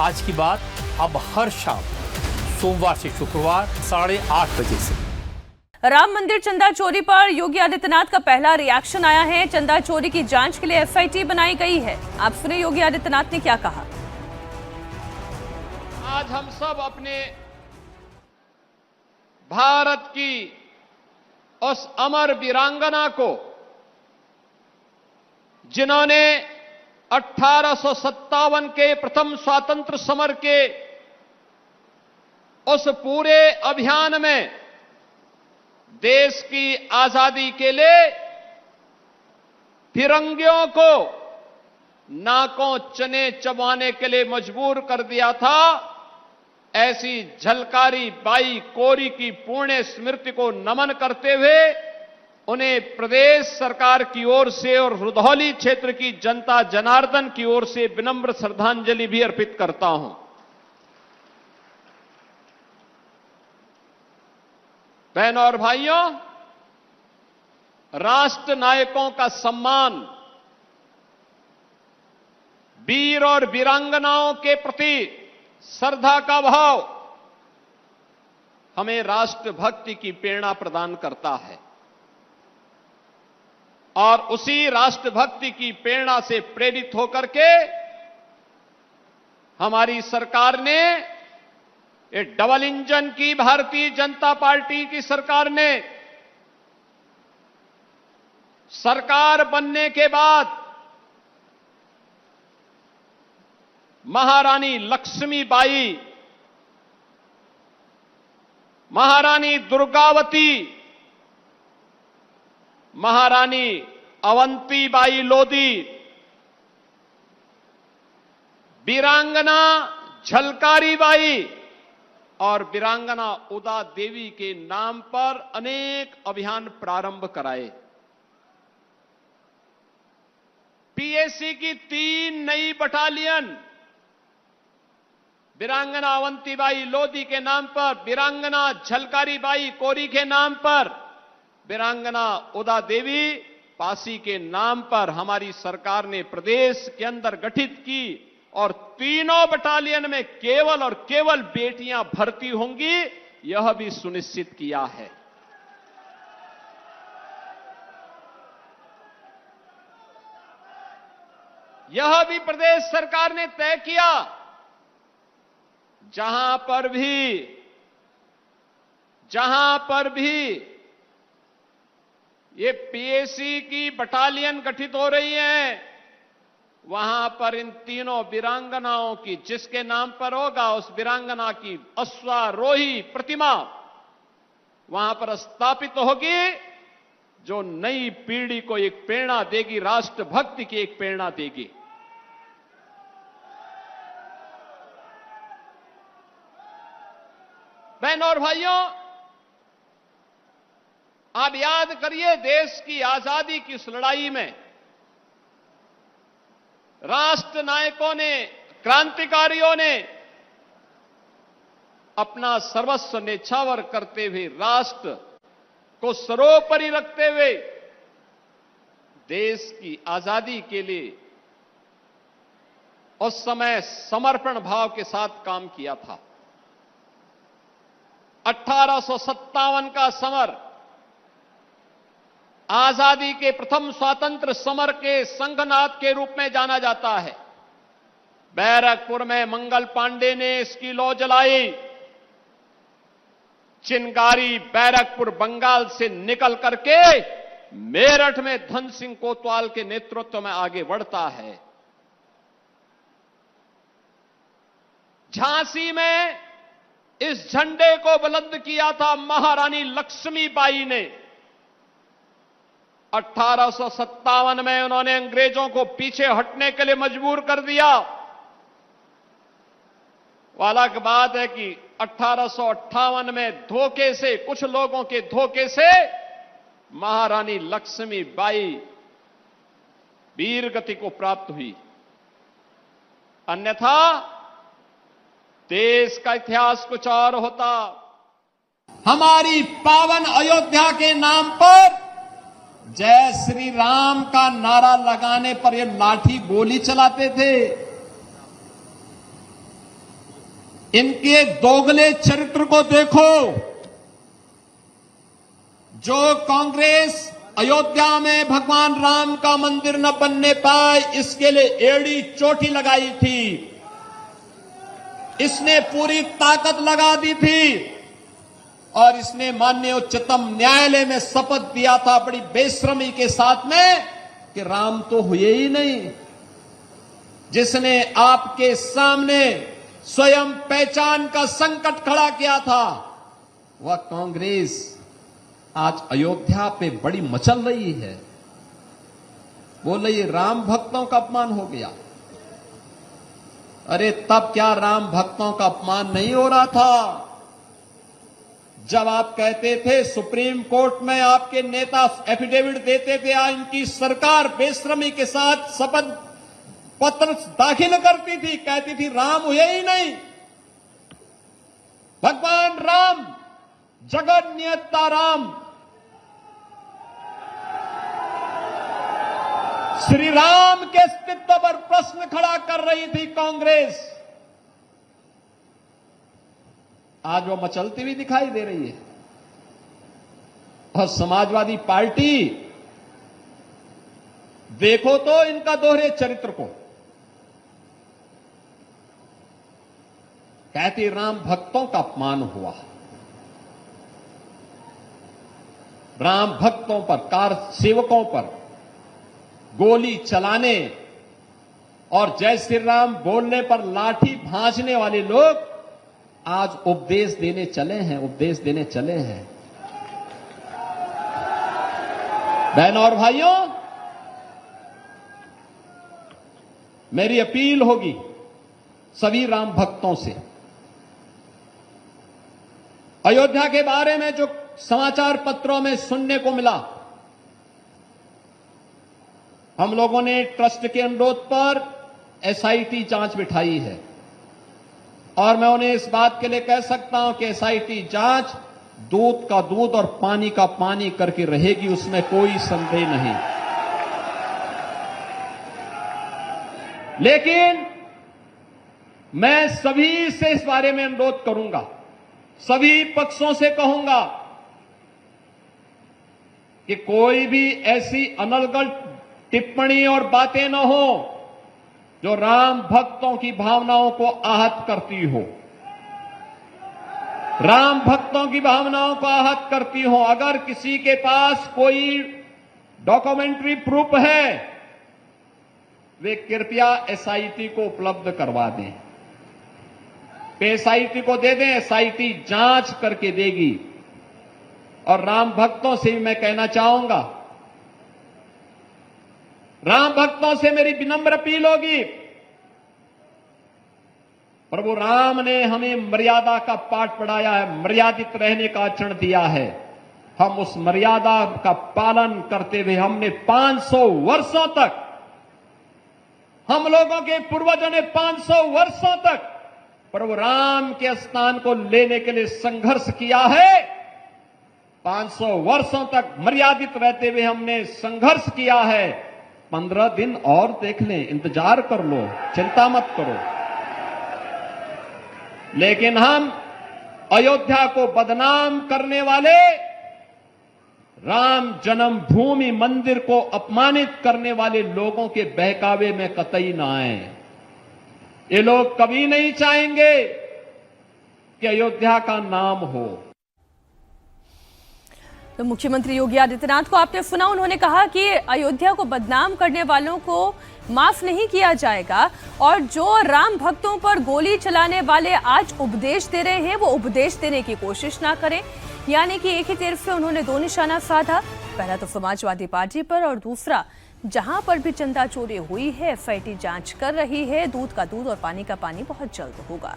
आज की बात अब हर शाम सोमवार से शुक्रवार 8:30 बजे से। राम मंदिर चंदा चोरी पर योगी आदित्यनाथ का पहला रिएक्शन आया है। चंदा चोरी की जांच के लिए एफआईटी बनाई गई है। आप सुने योगी आदित्यनाथ ने क्या कहा। आज हम सब अपने भारत की उस अमर वीरांगना को, जिन्होंने 1857 के प्रथम स्वातंत्र समर के उस पूरे अभियान में देश की आजादी के लिए फिरंगियों को नाकों चने चबाने के लिए मजबूर कर दिया था, ऐसी झलकारी बाई कोरी की पुण्य स्मृति को नमन करते हुए उन्हें प्रदेश सरकार की ओर से और रुधौली क्षेत्र की जनता जनार्दन की ओर से विनम्र श्रद्धांजलि भी अर्पित करता हूं। बहनों और भाइयों, राष्ट्र नायकों का सम्मान, वीर और वीरांगनाओं के प्रति श्रद्धा का भाव हमें राष्ट्रभक्ति की प्रेरणा प्रदान करता है और उसी राष्ट्रभक्ति की प्रेरणा से प्रेरित होकर के हमारी सरकार ने, ये डबल इंजन की भारतीय जनता पार्टी की सरकार ने सरकार बनने के बाद महारानी लक्ष्मीबाई, महारानी दुर्गावती, महारानी अवंतीबाई लोधी, वीरांगना झलकारी बाई और वीरांगना उदा देवी के नाम पर अनेक अभियान प्रारंभ कराए। पीएसी की 3 नई बटालियन वीरांगना अवंतीबाई लोधी के नाम पर, वीरांगना झलकारी बाई कोरी के नाम पर, वीरांगना उदा देवी पासी के नाम पर हमारी सरकार ने प्रदेश के अंदर गठित की और तीनों बटालियन में केवल और केवल बेटियां भर्ती होंगी, यह भी सुनिश्चित किया है। यह भी प्रदेश सरकार ने तय किया, जहां पर भी ये पीएसी की बटालियन गठित हो रही है, वहां पर इन तीनों वीरांगनाओं की, जिसके नाम पर होगा उस वीरांगना की अश्वारोही प्रतिमा वहां पर स्थापित होगी, जो नई पीढ़ी को एक प्रेरणा देगी, राष्ट्रभक्ति की एक प्रेरणा देगी। बहनों और भाइयों, आप याद करिए, देश की आजादी की इस लड़ाई में राष्ट्र नायकों ने, क्रांतिकारियों ने अपना सर्वस्व न्यौछावर करते हुए, राष्ट्र को सर्वोपरि रखते हुए देश की आजादी के लिए उस समय समर्पण भाव के साथ काम किया था। 1857 का समर आजादी के प्रथम स्वतंत्र समर के संघनाद के रूप में जाना जाता है। बैरकपुर में मंगल पांडे ने इसकी लौ जलाई। चिंगारी बैरकपुर बंगाल से निकल करके मेरठ में धन सिंह कोतवाल के नेतृत्व में आगे बढ़ता है। झांसी में इस झंडे को बुलंद किया था महारानी लक्ष्मीबाई ने। 1857 में उन्होंने अंग्रेजों को पीछे हटने के लिए मजबूर कर दिया। अलग बात है कि 1858 में धोखे से, कुछ लोगों के धोखे से महारानी लक्ष्मीबाई वीर गति को प्राप्त हुई, अन्यथा देश का इतिहास कुछ और होता। हमारी पावन अयोध्या के नाम पर जय श्री राम का नारा लगाने पर ये लाठी गोली चलाते थे। इनके दोगले चरित्र को देखो। जो कांग्रेस अयोध्या में भगवान राम का मंदिर न बनने पाए इसके लिए एड़ी चोटी लगाई थी, इसने पूरी ताकत लगा दी थी और इसने माननीय उच्चतम न्यायालय में शपथ दिया था बड़ी बेशर्मी के साथ में कि राम तो हुए ही नहीं। जिसने आपके सामने स्वयं पहचान का संकट खड़ा किया था वह कांग्रेस आज अयोध्या पे बड़ी मचल रही है। बोल रही राम भक्तों का अपमान हो गया। अरे तब क्या राम भक्तों का अपमान नहीं हो रहा था जब आप कहते थे, सुप्रीम कोर्ट में आपके नेता एफिडेविट देते थे, इनकी सरकार बेशर्मी के साथ शपथ पत्र दाखिल करती थी, कहती थी राम हुए ही नहीं। भगवान राम, जगत नियंता राम, श्री राम के अस्तित्व पर प्रश्न खड़ा कर रही थी कांग्रेस। आज वो मचलती हुई दिखाई दे रही है। और समाजवादी पार्टी, देखो तो इनका दोहरे चरित्र को। कहती राम भक्तों का अपमान हुआ। राम भक्तों पर, कार सेवकों पर गोली चलाने और जय श्री राम बोलने पर लाठी भांजने वाले लोग आज उपदेश देने चले हैं, उपदेश देने चले हैं। बहनों और भाइयों, मेरी अपील होगी सभी राम भक्तों से। अयोध्या के बारे में जो समाचार पत्रों में सुनने को मिला, हम लोगों ने ट्रस्ट के अनुरोध पर एसआईटी जांच बिठाई है और मैं उन्हें इस बात के लिए कह सकता हूं कि एसआईटी जांच दूध का दूध और पानी का पानी करके रहेगी, उसमें कोई संदेह नहीं। लेकिन मैं सभी से इस बारे में अनुरोध करूंगा, सभी पक्षों से कहूंगा कि कोई भी ऐसी अनर्गल टिप्पणी और बातें न हो जो राम भक्तों की भावनाओं को आहत करती हो, राम भक्तों की भावनाओं को आहत करती हो। अगर किसी के पास कोई डॉक्यूमेंट्री प्रूफ है, वे कृपया एसआईटी को उपलब्ध करवा दें, एसआईटी को दे दें, एसआईटी जांच करके देगी। और राम भक्तों से भी मैं कहना चाहूंगा, राम भक्तों से मेरी विनम्र अपील होगी, प्रभु राम ने हमें मर्यादा का पाठ पढ़ाया है, मर्यादित रहने का आचरण दिया है। हम उस मर्यादा का पालन करते हुए हमने 500 वर्षों तक, हम लोगों के पूर्वजों ने 500 वर्षों तक प्रभु राम के स्थान को लेने के लिए संघर्ष किया है। 500 वर्षों तक मर्यादित रहते हुए हमने संघर्ष किया है। 15 दिन और देख लें, इंतजार कर लो, चिंता मत करो। लेकिन हम अयोध्या को बदनाम करने वाले, राम जन्मभूमि मंदिर को अपमानित करने वाले लोगों के बहकावे में कतई ना आए। ये लोग कभी नहीं चाहेंगे कि अयोध्या का नाम हो। तो मुख्यमंत्री योगी आदित्यनाथ को आपने सुना, उन्होंने कहा कि अयोध्या को बदनाम करने वालों को माफ नहीं किया जाएगा और जो राम भक्तों पर गोली चलाने वाले आज उपदेश दे रहे हैं वो उपदेश देने की कोशिश ना करें। यानी कि एक ही तीर से उन्होंने दो निशाना साधा, पहला तो समाजवादी पार्टी पर और दूसरा जहां पर भी चंदा चोरी हुई है एफआईटी जांच कर रही है। दूध का दूध और पानी का पानी बहुत जल्द होगा।